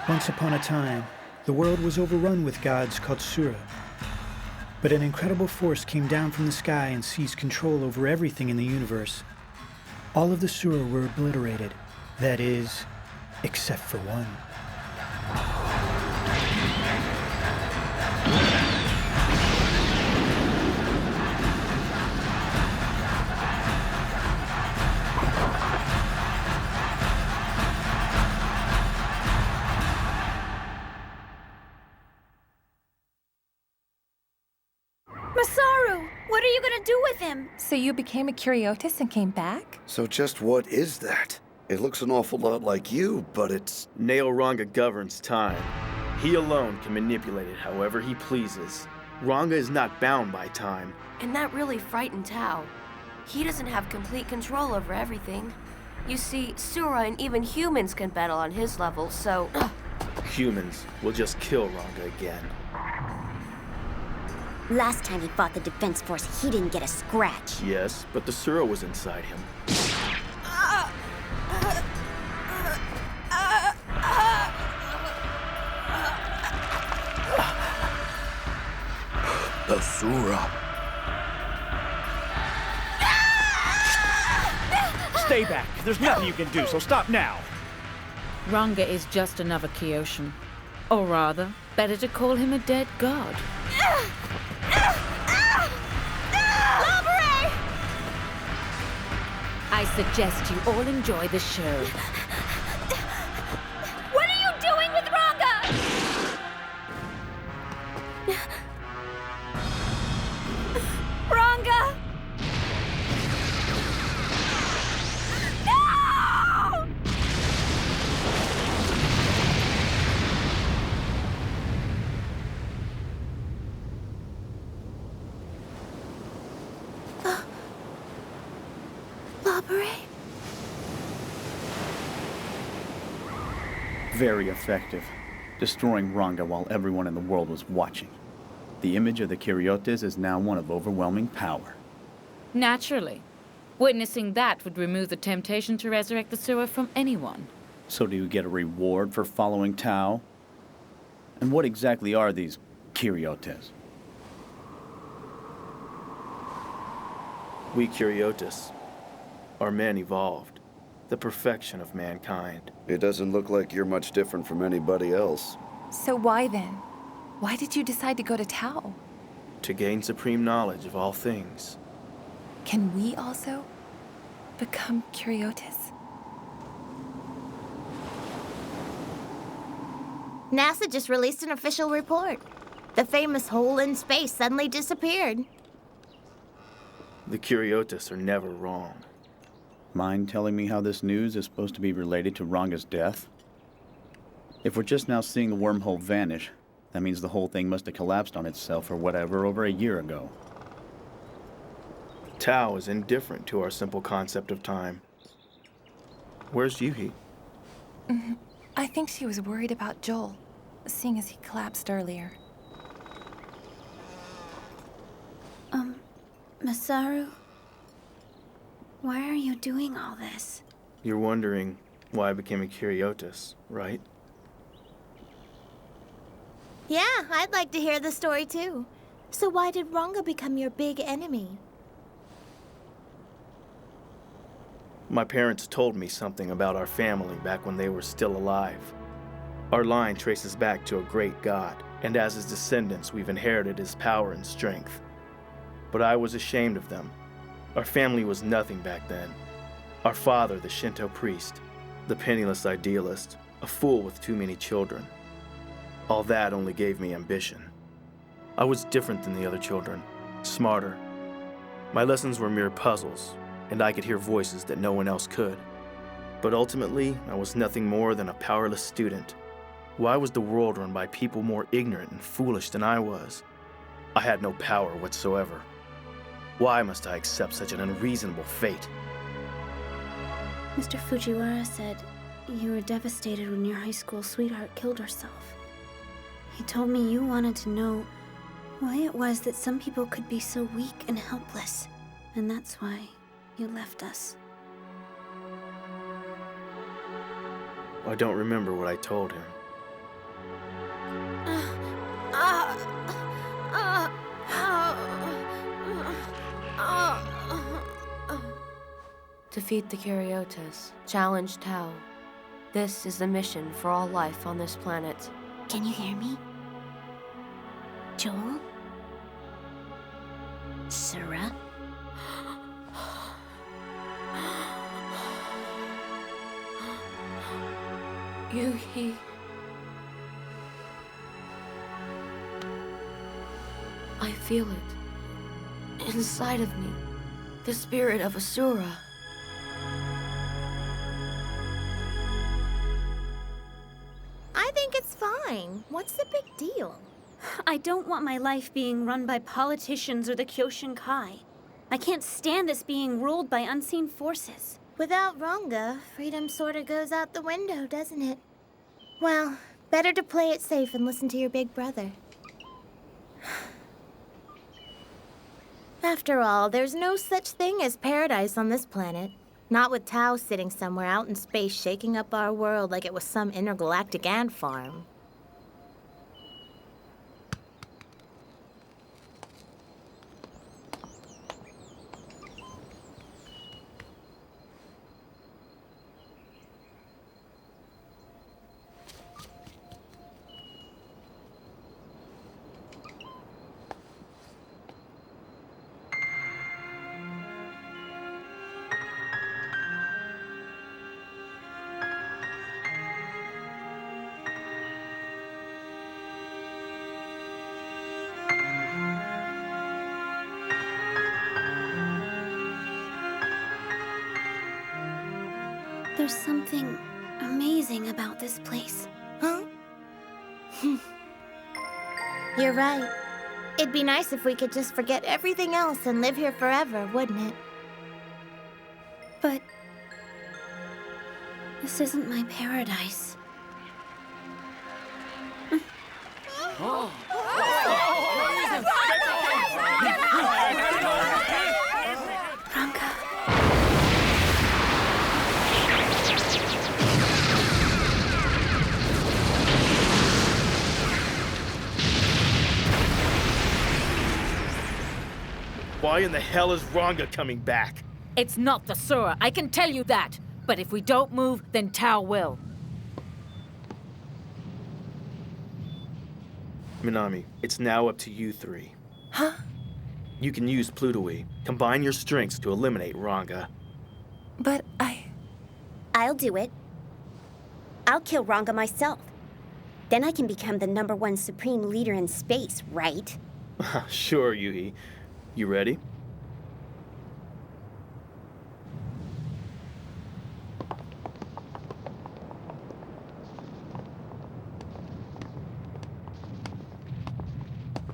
Once upon a time, the world was overrun with gods called Sura. But an incredible force came down from the sky and seized control over everything in the universe. All of the Sura were obliterated. That is, except for one. Masaru! What are you gonna do with him? So you became a Kuriotis and came back? So just what is that? It looks an awful lot like you, but it's... Ranga governs time. He alone can manipulate it however he pleases. Ranga is not bound by time. And that really frightened Tao. He doesn't have complete control over everything. You see, Sura and even humans can battle on his level, so... Humans will just kill Ranga again. Last time he fought the Defense Force, he didn't get a scratch. Yes, but the Sura was inside him. The Sura. Stay back. There's nothing you can do, so stop now. Ranga is just another Kyoshin. Or rather, better to call him a dead god. I suggest you all enjoy the show. What are you doing with Ranga? Ranga! No! Labore? Very effective. Destroying Ranga while everyone in the world was watching. The image of the Kuriotes is now one of overwhelming power. Naturally. Witnessing that would remove the temptation to resurrect the Sura from anyone. So do you get a reward for following Tao? And what exactly are these Kuriotes? We Kuriotis are men evolved, the perfection of mankind. It doesn't look like you're much different from anybody else. So why then? Why did you decide to go to Tao? To gain supreme knowledge of all things. Can we also become Kuriotis? NASA just released an official report. The famous hole in space suddenly disappeared. The Kuriotis are never wrong. Mind telling me how this news is supposed to be related to Ranga's death? If we're just now seeing the wormhole vanish, that means the whole thing must have collapsed on itself or whatever over a year ago. Tao is indifferent to our simple concept of time. Where's Yuhi? I think she was worried about Joel, seeing as he collapsed earlier. Masaru? Why are you doing all this? You're wondering why I became a Kuriotis, right? Yeah, I'd like to hear the story too. So why did Ranga become your big enemy? My parents told me something about our family back when they were still alive. Our line traces back to a great god, and as his descendants, we've inherited his power and strength. But I was ashamed of them. Our family was nothing back then. Our father, the Shinto priest, the penniless idealist, a fool with too many children. All that only gave me ambition. I was different than the other children, smarter. My lessons were mere puzzles, and I could hear voices that no one else could. But ultimately, I was nothing more than a powerless student. Why was the world run by people more ignorant and foolish than I was? I had no power whatsoever. Why must I accept such an unreasonable fate? Mr. Fujiwara said you were devastated when your high school sweetheart killed herself. He told me you wanted to know why it was that some people could be so weak and helpless, and that's why you left us. I don't remember what I told him. Defeat the Karyotes. Challenge Tau. This is the mission for all life on this planet. Can you hear me? Joel? Sura? Yuhi. I feel it. Inside of me. The spirit of Asura. I think it's fine. What's the big deal? I don't want my life being run by politicians or the Kyoshin Kai. I can't stand this being ruled by unseen forces. Without Ranga, freedom sorta goes out the window, doesn't it? Well, better to play it safe and listen to your big brother. After all, there's no such thing as paradise on this planet. Not with Tau sitting somewhere out in space shaking up our world like it was some intergalactic ant farm. There's something amazing about this place. Huh? You're right. It'd be nice if we could just forget everything else and live here forever, wouldn't it? But this isn't my paradise. Ranga. Why in the hell is Ranga coming back? It's not the Sura, I can tell you that. But if we don't move, then Tau will. Minami, it's now up to you three. Huh? You can use Plutoi. Combine your strengths to eliminate Ranga. But I'll do it. I'll kill Ranga myself. Then I can become the #1 supreme leader in space, right? Sure, Yuhi. You ready?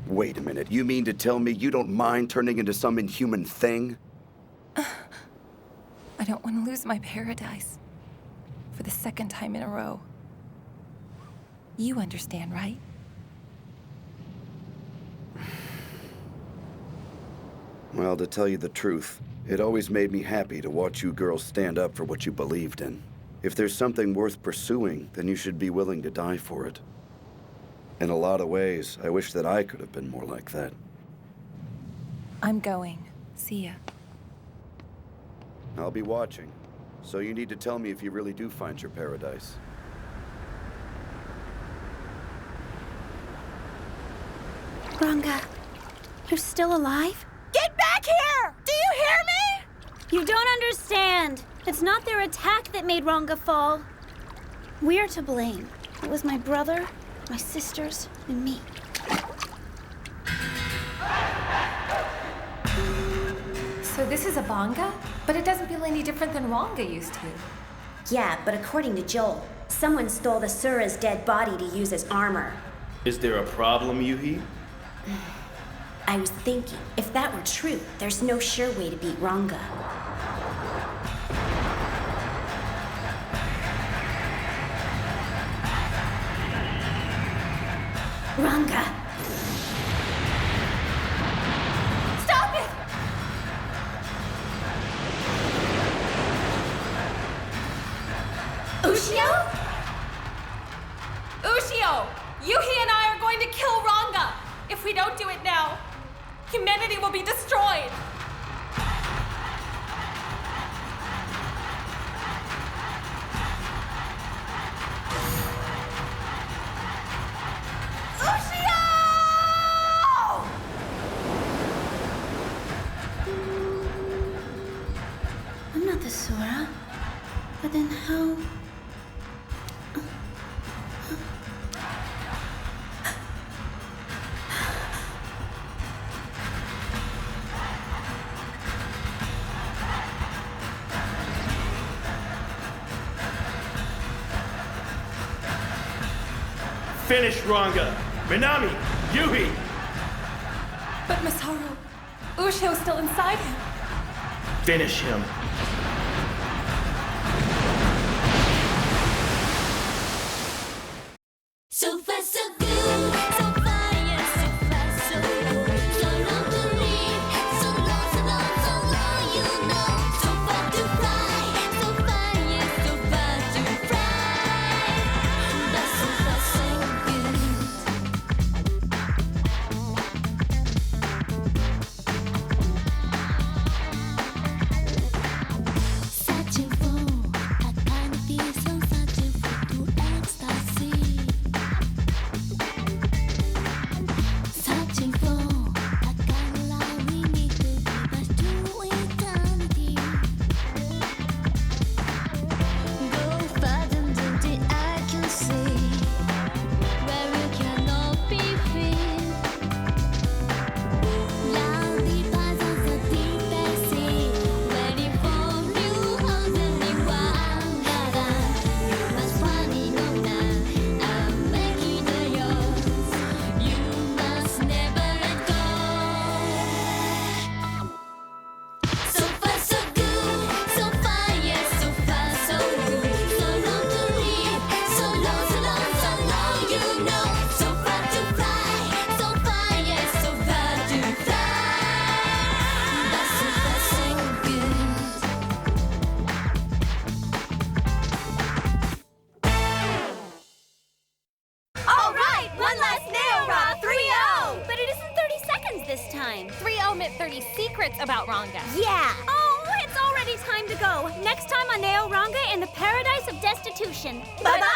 Wait a minute. You mean to tell me you don't mind turning into some inhuman thing? I don't want to lose my paradise. For the second time in a row. You understand, right? Well, to tell you the truth, it always made me happy to watch you girls stand up for what you believed in. If there's something worth pursuing, then you should be willing to die for it. In a lot of ways, I wish that I could have been more like that. I'm going. See ya. I'll be watching. So you need to tell me if you really do find your paradise. Ranga, you're still alive? Get back here! Do you hear me? You don't understand. It's not their attack that made Ranga fall. We're to blame. It was my brother, my sisters, and me. So this is a Banga? But it doesn't feel any different than Ranga used to. Yeah, but according to Joel, someone stole the Sura's dead body to use as armor. Is there a problem, Yuhi? I was thinking, if that were true, there's no sure way to beat Ranga. Ranga! Stop it! Ushio? Ushio! Yuhi and I are going to kill Ranga! If we don't do it now, humanity will be destroyed! Finish Ranga! Minami! Yuhi! But Masaru, Ushio's still inside him. Finish him. So fast, so good, so far, yes, so fast, so good. So long to live, so long, so long, so long, you know. So far to fly, so far, yes, so far to fly. That's so fast, so good. Searching for a kind of peace, I'm searching for true ecstasy. Searching for a kind of love we need to give us to eternity. Go further than the eye can see, where we cannot be free. Lonely paths of the deepest sea, waiting for you on the new wonder. You must find it on now and make it yours. You must never let go. So far, so good, so far, yes, so far, so good. So long to live, so long, so long, so long, you know. So far to fly, so far, yes, so far to fly. That's so far, so good. All right, one last nail rock, 3-0. But it isn't 30 seconds this time. 3-0 meant 30 secrets about Ranga. Yeah. Oh, it's already time to go. Next time on Neo Ranga in the Paradise of Destitution. Bye-bye.